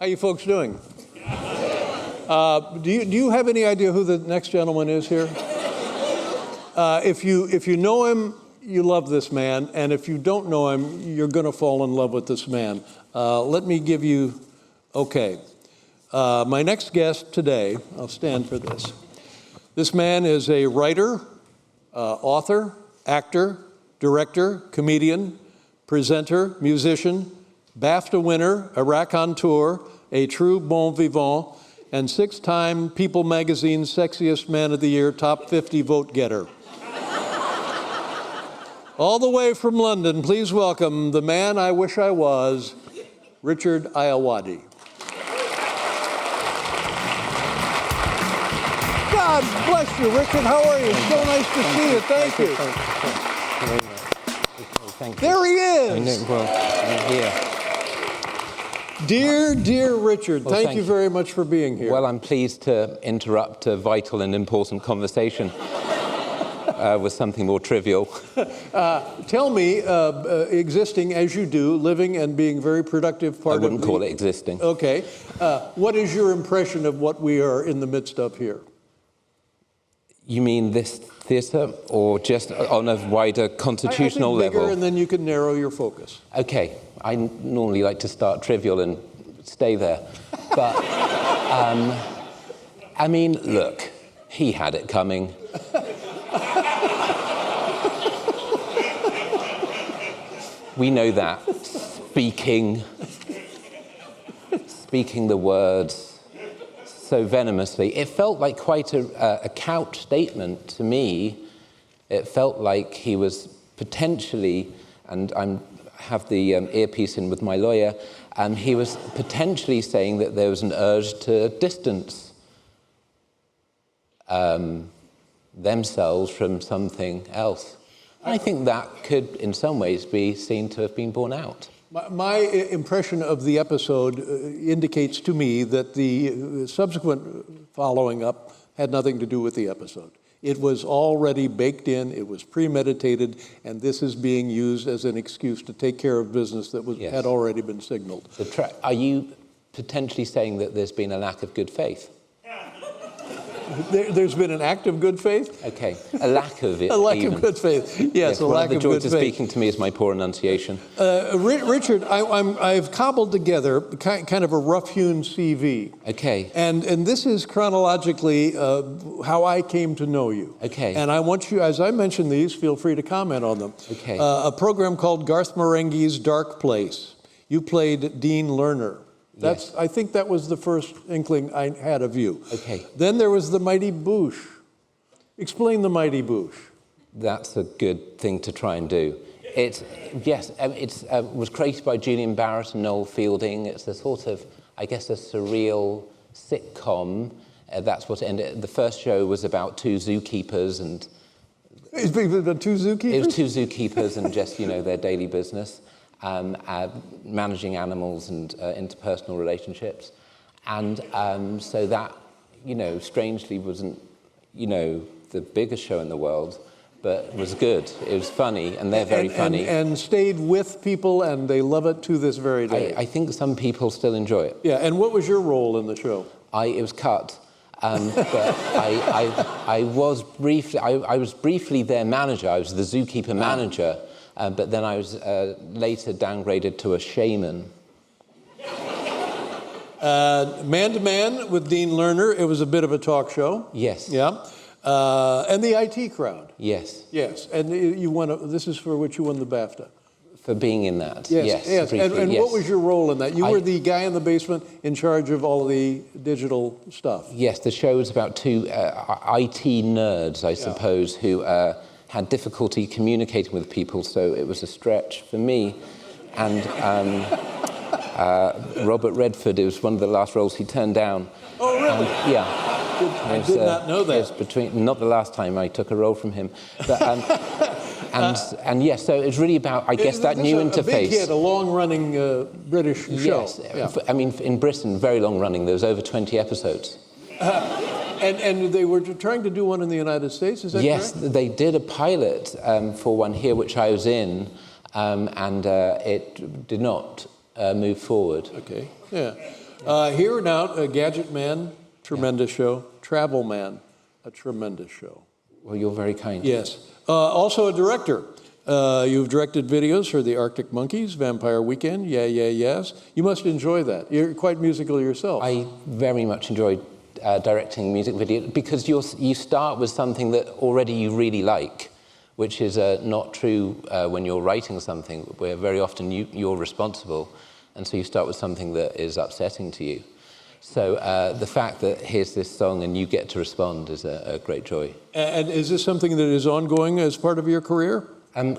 How you folks doing? Do you have any idea who the next gentleman is here? If you know him, you love this man, and if you don't know him, you're going to fall in love with this man. Let me give you, okay. My next guest today, I'll stand for this. This man is a writer, author, actor, director, comedian, presenter, musician, BAFTA winner, a raconteur, a true bon vivant, and 6-time People Magazine's Sexiest Man of the Year top 50 vote getter. All the way from London, please welcome the man I wish I was, Richard Ayoade. God bless you, Richard. How are you? So nice to see you. Thank you. Thank you. There he is. I'm here. Dear Richard, thank you very much for being here. Well, I'm pleased to interrupt a vital and important conversation with something more trivial. Tell me, existing as you do, living and being very productive part of I wouldn't call it existing. Okay. What is your impression of what we are in the midst of here? You mean this theatre, or just on a wider constitutional I think bigger, level? and then you can narrow your focus. Okay. I normally like to start trivial and stay there. But, I mean, look, he had it coming. We know that. Speaking the words so venomously. It felt like quite a couch statement to me. It felt like he was potentially, and I have the earpiece in with my lawyer, he was potentially saying that there was an urge to distance themselves from something else. I think that could, in some ways, be seen to have been borne out. My impression of the episode indicates to me that the subsequent following up had nothing to do with the episode. It was already baked in, it was premeditated, and this is being used as an excuse to take care of business that had already been signaled. Are you potentially saying that there's been a lack of good faith? There's been an act of good faith? Okay, a lack of it. A lack of good faith. Yes, a lack of good faith. One of the joys of speaking to me is my poor enunciation. Richard, I've cobbled together kind of a rough-hewn CV. Okay. And this is chronologically how I came to know you. Okay. And I want you, as I mention these, feel free to comment on them. Okay. A program called Garth Marenghi's Dark Place. You played Dean Lerner. Yes. I think that was the first inkling I had of you. Okay. Then there was the Mighty Boosh. Explain the Mighty Boosh. That's a good thing to try and do. It was created by Julian Barrett and Noel Fielding. It's a sort of, I guess, a surreal sitcom. That's what it ended. The first show was about two zookeepers and... It's about two zookeepers? It was two zookeepers and just, their daily business. Managing animals and interpersonal relationships. And so that, strangely wasn't, the biggest show in the world, but was good. It was funny, and they're very funny. And stayed with people, and they love it to this very day. I think some people still enjoy it. Yeah, and what was your role in the show? It was cut. But I was briefly their manager. I was the zookeeper manager. But then I was later downgraded to a shaman. Man to Man with Dean Lerner. It was a bit of a talk show. Yes. Yeah. And the IT Crowd. Yes. Yes. And you won. This is for which you won the BAFTA. For being in that. Yes. Briefly, and yes. what was your role in that? You were the guy in the basement in charge of all of the digital stuff. Yes. The show was about two IT nerds, I suppose, who had difficulty communicating with people, so it was a stretch for me. And Robert Redford, it was one of the last roles he turned down. Oh, really? Yeah. I did not know that. It was not the last time I took a role from him. But, and yes, so it's really about, I guess, that new interface. A big hit, a long-running British show. Yes. Yeah. I mean, in Britain, very long-running. There was over 20 episodes. And they were trying to do one in the United States, is that correct? Yes, they did a pilot for one here, which I was in, and it did not move forward. Okay, yeah. Here now, Gadget Man, tremendous show. Travel Man, a tremendous show. Well, you're very kind. Yes. Also a director. You've directed videos for the Arctic Monkeys, Vampire Weekend, Yeah, Yeah, Yes. You must enjoy that. You're quite musical yourself. I very much enjoy directing music videos because you start with something that already you really like, which is not true when you're writing something, where very often you're responsible, and so you start with something that is upsetting to you. So the fact that here's this song and you get to respond is a great joy. And is this something that is ongoing as part of your career?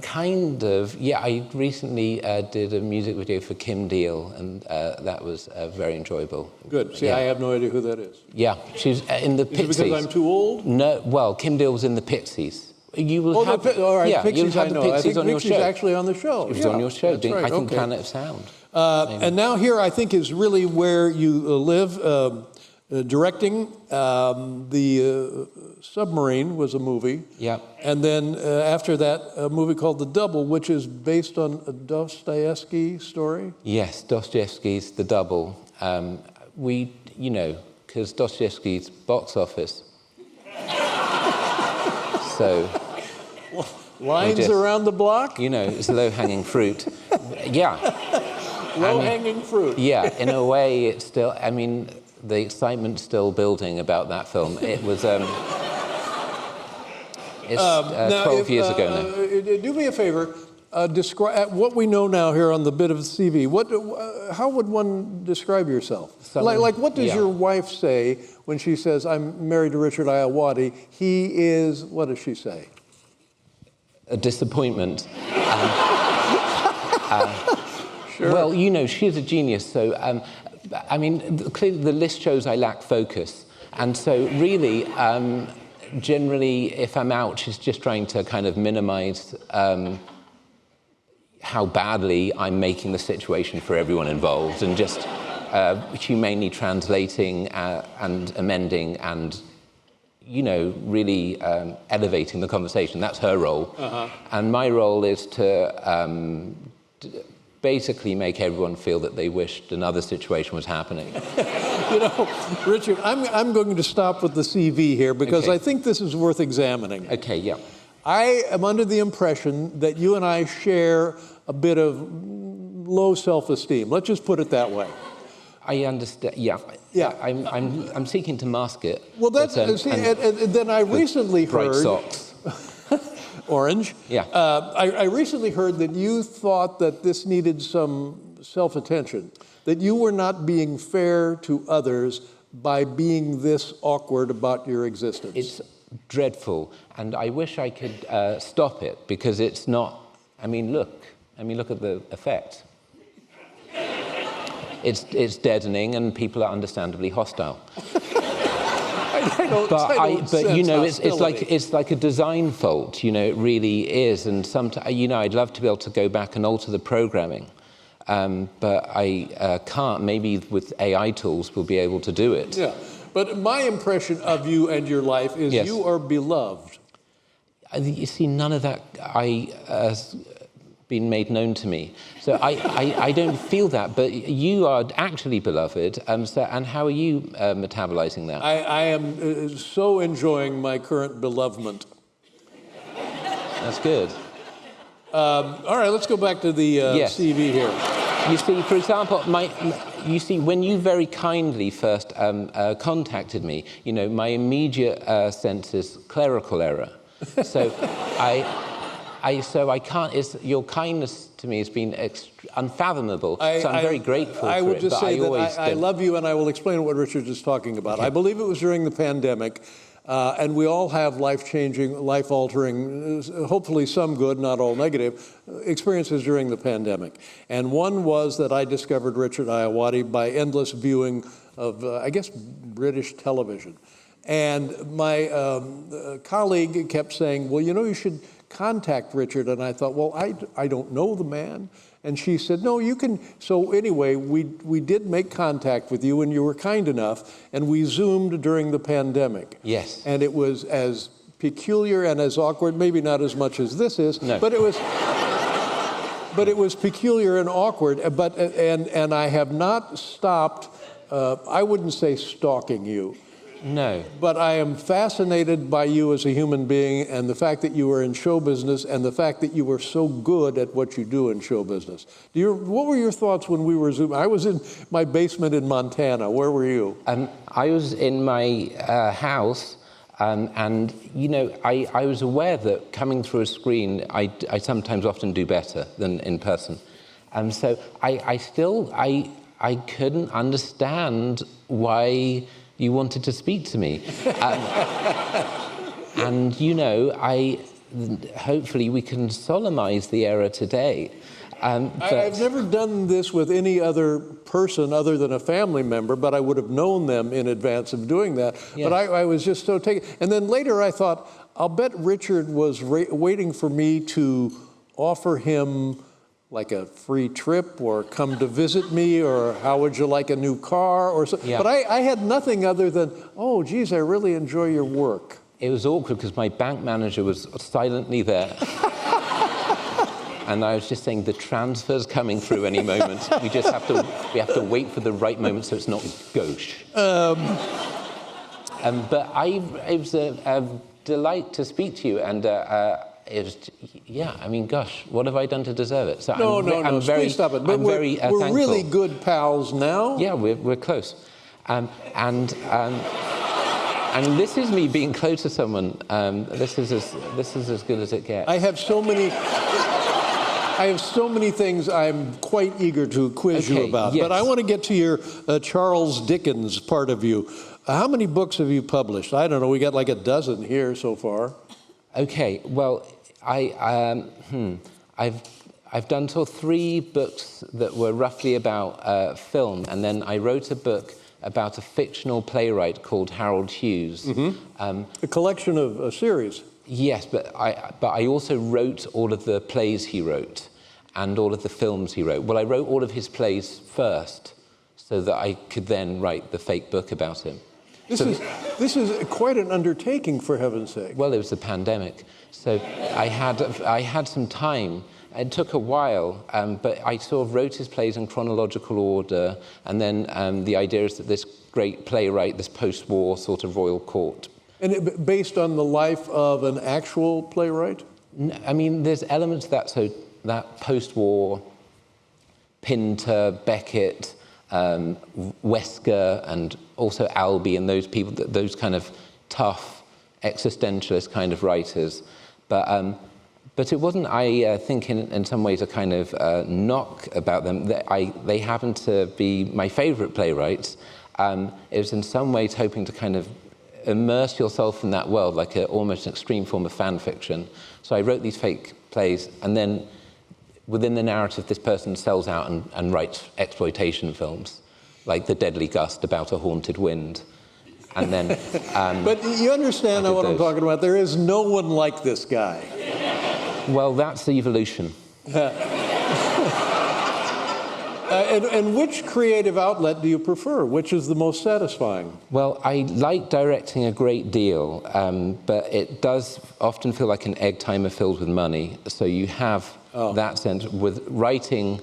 Kind of, yeah. I recently did a music video for Kim Deal, and that was very enjoyable. Good. See, yeah. I have no idea who that is. Yeah, she's in the Pixies. Is it because I'm too old? No, well, Kim Deal was in the Pixies. You will all right, yeah, Pixies, you'll have the Pixies on your show. Actually on the show. She was on your show, doing, right, I think, okay. Planet of Sound. And now here, I think, is really where you live. Directing the Submarine was a movie. Yeah. And then after that, a movie called The Double, which is based on a Dostoevsky story. Yes, Dostoevsky's The Double. Because Dostoevsky's box office. So. Lines around the block? It's low-hanging fruit. Yeah. Low-hanging fruit. Yeah, in a way, it's still, the excitement's still building about that film. It was, it's 12 years ago now. Do me a favor, describe what we know now here on the bit of CV. How would one describe yourself? Like what does your wife say when she says, I'm married to Richard Ayoade? He is, what does she say? A disappointment. Sure. Well, she's a genius, so, clearly the list shows I lack focus. And so really, generally, if I'm out, she's just trying to kind of minimize how badly I'm making the situation for everyone involved, and just humanely translating and amending and, really elevating the conversation. That's her role. Uh-huh. And my role is to basically make everyone feel that they wished another situation was happening. Richard, I'm going to stop with the CV here because okay. I think this is worth examining. Okay, yeah. I am under the impression that you and I share a bit of low self-esteem. Let's just put it that way. I understand. Yeah. Yeah. I'm seeking to mask it. Well, that's and then I recently heard. Bright socks. Orange. Yeah. I recently heard that you thought that this needed some self-attention, that you were not being fair to others by being this awkward about your existence. It's dreadful, and I wish I could stop it, because it's not. Look at the effect. It's deadening, and people are understandably hostile. It's like a design fault. It really is. And sometimes, I'd love to be able to go back and alter the programming, but I can't. Maybe with AI tools, we'll be able to do it. Yeah, but my impression of you and your life is yes. You are beloved. You see, none of that has been made known to me. So I don't feel that, but you are actually beloved. And how are you metabolizing that? I am so enjoying my current belovedment. That's good. All right, let's go back to the yes. CV here. You see, for example, when you very kindly first contacted me, my immediate sense is clerical. So I can't. Your kindness to me has been unfathomable. So I'm very grateful for it. I would just say that I love you, and I will explain what Richard is talking about. Okay. I believe it was during the pandemic, and we all have life-changing, life-altering, hopefully some good, not all negative, experiences during the pandemic. And one was that I discovered Richard Ayoade by endless viewing of, British television. And my colleague kept saying, well, you should contact Richard. And I thought, well, I don't know the man. And she said, no, you can. So anyway, we did make contact with you, and you were kind enough, and we Zoomed during the pandemic. Yes. And it was as peculiar and as awkward, maybe not as much as this is, no. But it was peculiar and awkward. And I have not stopped I wouldn't say stalking you. No. But I am fascinated by you as a human being and the fact that you were in show business and the fact that you were so good at what you do in show business. What were your thoughts when we were Zooming? I was in my basement in Montana. Where were you? I was in my house, and, you know, I was aware that coming through a screen, I sometimes often do better than in person. And so I couldn't understand why you wanted to speak to me. And, you know, hopefully we can solemnize the error today. I've never done this with any other person other than a family member, but I would have known them in advance of doing that. Yes. But I was just so taken. And then later I thought, I'll bet Richard was waiting for me to offer him like a free trip or come to visit me or how would you like a new car or something. Yeah. But I had nothing other than, oh, geez, I really enjoy your work. It was awkward because my bank manager was silently there. And I was just saying, the transfer's coming through any moment. We have to wait for the right moment so it's not gauche. But it was a delight to speak to you, and it was, yeah, I mean, gosh, what have I done to deserve it? So no, please stop it. But we're really good pals now. Yeah, we're close. And this is me being close to someone. This is as good as it gets. I have so many things I'm quite eager to quiz you about. Yes. But I want to get to your Charles Dickens part of you. How many books have you published? I don't know. We got like a dozen here so far. Okay. Well, I've done sort of 3 books that were roughly about film, and then I wrote a book about a fictional playwright called Harold Hughes. Mm-hmm. A collection of a series. Yes, but I also wrote all of the plays he wrote and all of the films he wrote. Well, I wrote all of his plays first so that I could then write the fake book about him. This is quite an undertaking, for heaven's sake. Well, it was the pandemic, so I had some time. It took a while, but I sort of wrote his plays in chronological order, and then the idea is that this great playwright, this post-war sort of royal court. And based on the life of an actual playwright? I mean, there's elements of that, so that post-war, Pinter, Beckett, Wesker, and also Albee, and those people, those kind of tough, existentialist kind of writers. But it wasn't, I think, in some ways a kind of knock about them. They happen to be my favorite playwrights. It was in some ways hoping to kind of immerse yourself in that world, like almost an extreme form of fan fiction. So I wrote these fake plays, and then within the narrative, this person sells out and writes exploitation films, like The Deadly Gust about a haunted wind. And then... but you understand what I'm talking about. There is no one like this guy. Well, that's the evolution. And which creative outlet do you prefer? Which is the most satisfying? Well, I like directing a great deal, but it does often feel like an egg timer filled with money. So you have that sense. With writing,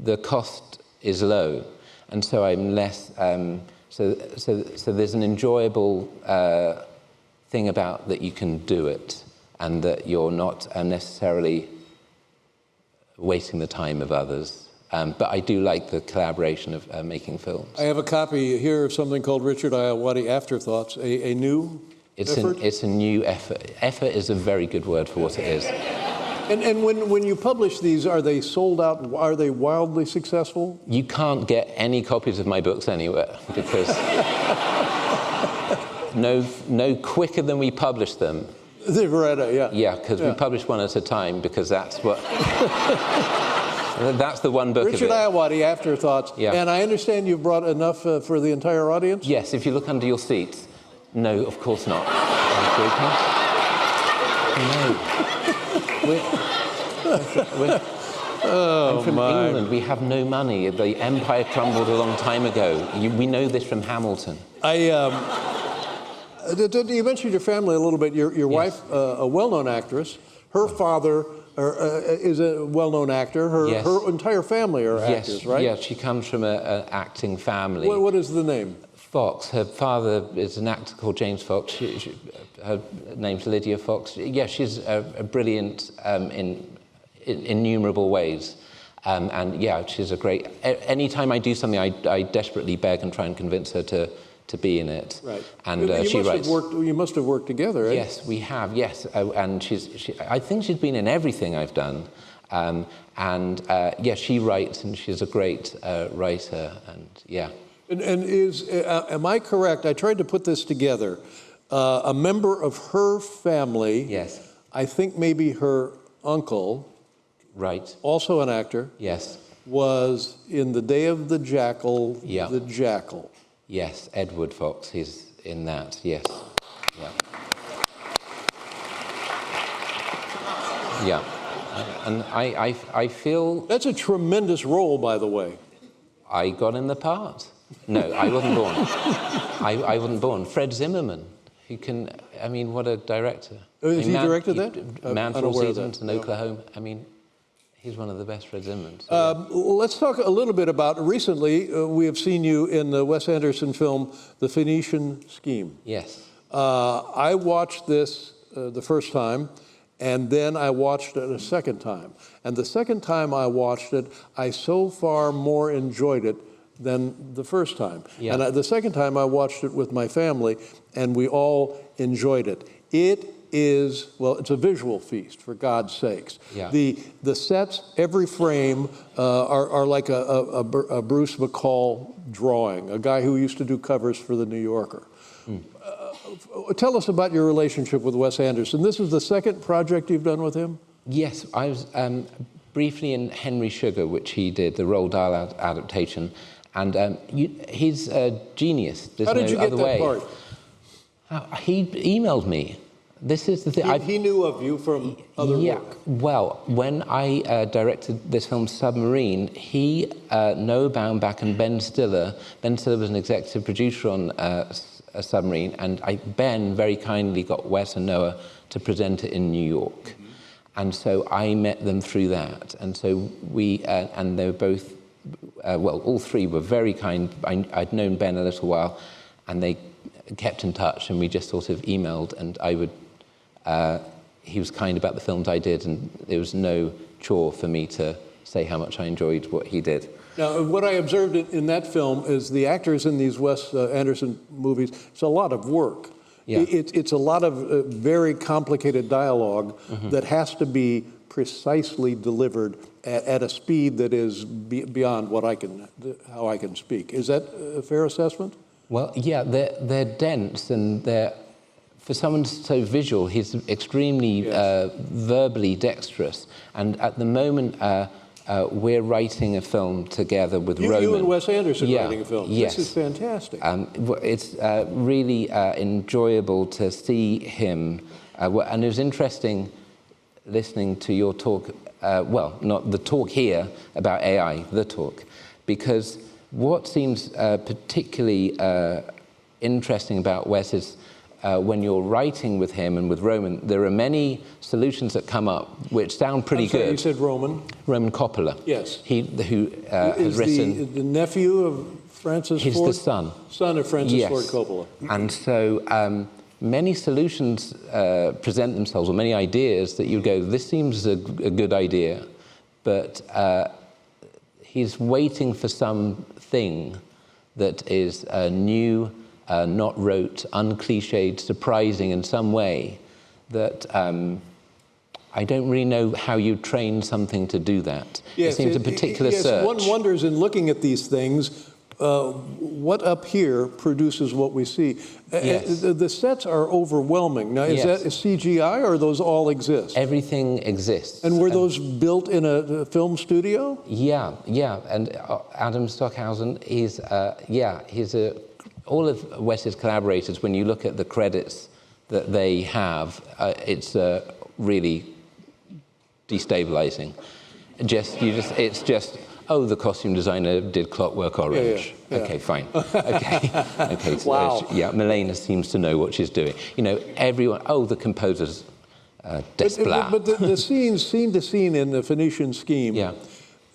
the cost is low, and so I'm less. So there's an enjoyable thing about that you can do it, and that you're not necessarily wasting the time of others. But I do like the collaboration of making films. I have a copy here of something called Richard Ayoade Afterthoughts, a new effort? It's a new effort. Effort is a very good word for what it is. And when you publish these, are they sold out? Are they wildly successful? You can't get any copies of my books anywhere because no quicker than we publish them. They've read it, yeah. Yeah, because we publish one at a time because that's what... That's the one book Richard of it. Ayoade, Afterthoughts. Yeah. And I understand you've brought enough for the entire audience? Yes, if you look under your seats. No, of course not. I'm from England. We have no money. The empire crumbled a long time ago. We know this from Hamilton. You mentioned your family a little bit. Your wife, a well-known actress, her father is a well-known actor. Her entire family are actors, right? Yes, she comes from an acting family. What is the name? Fox. Her father is an actor called James Fox. Her name's Lydia Fox. Yeah, she's brilliant in innumerable ways. And yeah, she's a great... Anytime I do something, I desperately beg and try and convince her to be in it. Right. And she writes... You must have worked together, right? Yes, we have, yes. And I think she's been in everything I've done. Yeah, she writes, and she's a great writer, and yeah. And am I correct? I tried to put this together. A member of her family, yes, I think maybe her uncle, right, also an actor, yes, was in The Day of the Jackal, Yeah. The Jackal. Yes, Edward Fox, he's in that, yes. Yeah. Yeah. And I feel... That's a tremendous role, by the way. I got in the part. No, I wasn't born. I wasn't born. Fred Zimmerman, who can... I mean, what a director. Oh, has he directed that? Man for All Seasons in Oklahoma. I mean, he's one of the best Fred Zimmermans. So, let's talk a little bit about, recently, we have seen you in the Wes Anderson film, The Phoenician Scheme. Yes. I watched this the first time, and then I watched it a second time. And the second time I watched it, I so far more enjoyed it than the first time. Yeah. And the second time I watched it with my family, and we all enjoyed it. It is, well, it's a visual feast, for God's sakes. Yeah. The sets, every frame, are like a Bruce McCall drawing, a guy who used to do covers for The New Yorker. Tell us about your relationship with Wes Anderson. This is the second project you've done with him? Yes, I was briefly in Henry Sugar, which he did, the Roald Dahl adaptation. And he's a genius. There's How did you get no other that way. part? He emailed me. This is the thing. He knew of you from other work. Well, when I directed this film, Submarine, he, Noah Baumbach, and Ben Stiller was an executive producer on a Submarine, and Ben very kindly got Wes and Noah to present it in New York. Mm-hmm. And so I met them through that. And so we, and they were both, well, all three were very kind. I'd known Ben a little while, and they kept in touch, and we just sort of emailed, and I would, he was kind about the films I did, and there was no chore for me to say how much I enjoyed what he did. Now, what I observed in that film is the actors in these Wes Anderson movies, it's a lot of work. Yeah. It's a lot of very complicated dialogue that has to be precisely delivered at a speed that is beyond what how I can speak. Is that a fair assessment? Well, yeah, they're dense, and for someone so visual, he's extremely verbally dexterous. And at the moment, we're writing a film together with Roman. You and Wes Anderson writing a film. Yes. This is fantastic. It's really enjoyable to see him. And it was interesting listening to your talk, well, not the talk here about AI, the talk, because what seems particularly interesting about Wes is when you're writing with him and with Roman, there are many solutions that come up which sound pretty good. You said Roman? Roman Coppola. Yes. Who has written... the nephew of Francis Ford? He's the son. Son of Francis Ford Coppola. And so many solutions present themselves, or many ideas that you go, this seems a good idea, but he's waiting for something that is new, not rote, uncliched, surprising in some way, that I don't really know how you train something to do that. Yes, it seems a particular search. One wonders in looking at these things, what up here produces what we see. Yes. The sets are overwhelming. Now, is that CGI, or those all exist? Everything exists. And were those built in a film studio? Yeah. And Adam Stockhausen, he's all of Wes's collaborators, when you look at the credits that they have, it's really destabilizing. It's just, oh, the costume designer did Clockwork Orange. Yeah. Okay, fine. Okay. Wow. Milena seems to know what she's doing. You know, everyone, oh, the composers Desplat. But the scene to scene in the Phoenician scheme, Yeah.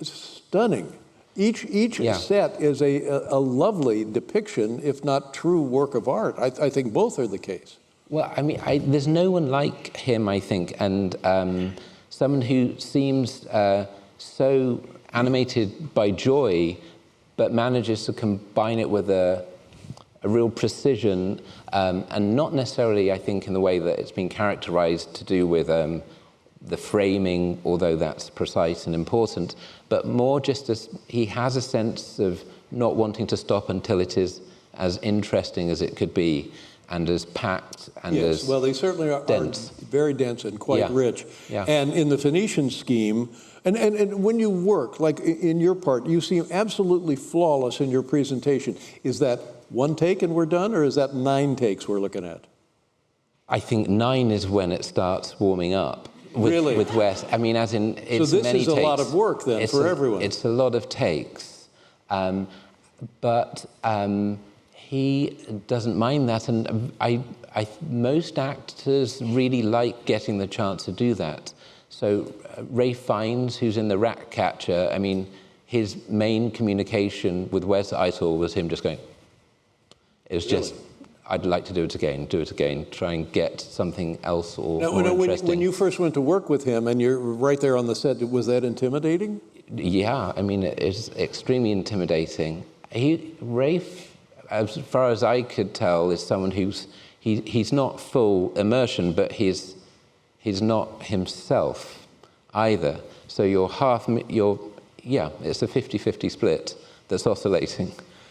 is stunning. Each Yeah. set is a lovely depiction, if not true work of art. I think both are the case. Well, I mean, there's no one like him, I think, and someone who seems so animated by joy, but manages to combine it with a real precision, and not necessarily, I think, in the way that it's been characterized to do with the framing, although that's precise and important, but more just as he has a sense of not wanting to stop until it is as interesting as it could be, and as packed and Yes, as well, they certainly are dense. very dense and quite Yeah. rich. Yeah. And in the Phoenician scheme, and when you work, like in your part, you seem absolutely flawless in your presentation. Is that one take and we're done, or is that 9 takes we're looking at? I think 9 is when it starts warming up. Really? With Wes. I mean, as in, it's this many is takes. a lot of work then for everyone. It's a lot of takes. But he doesn't mind that. And most actors really like getting the chance to do that. So Ralph Fiennes, who's in The Ratcatcher, I mean, his main communication with Wes Eitel was him just going, it was just, I'd like to do it again, try and get something else or more interesting. When you first went to work with him and you're right there on the set, was that intimidating? Yeah, I mean, it's extremely intimidating. Rafe, as far as I could tell, is someone he's not full immersion, but he's not himself either. So it's a 50-50 split that's oscillating.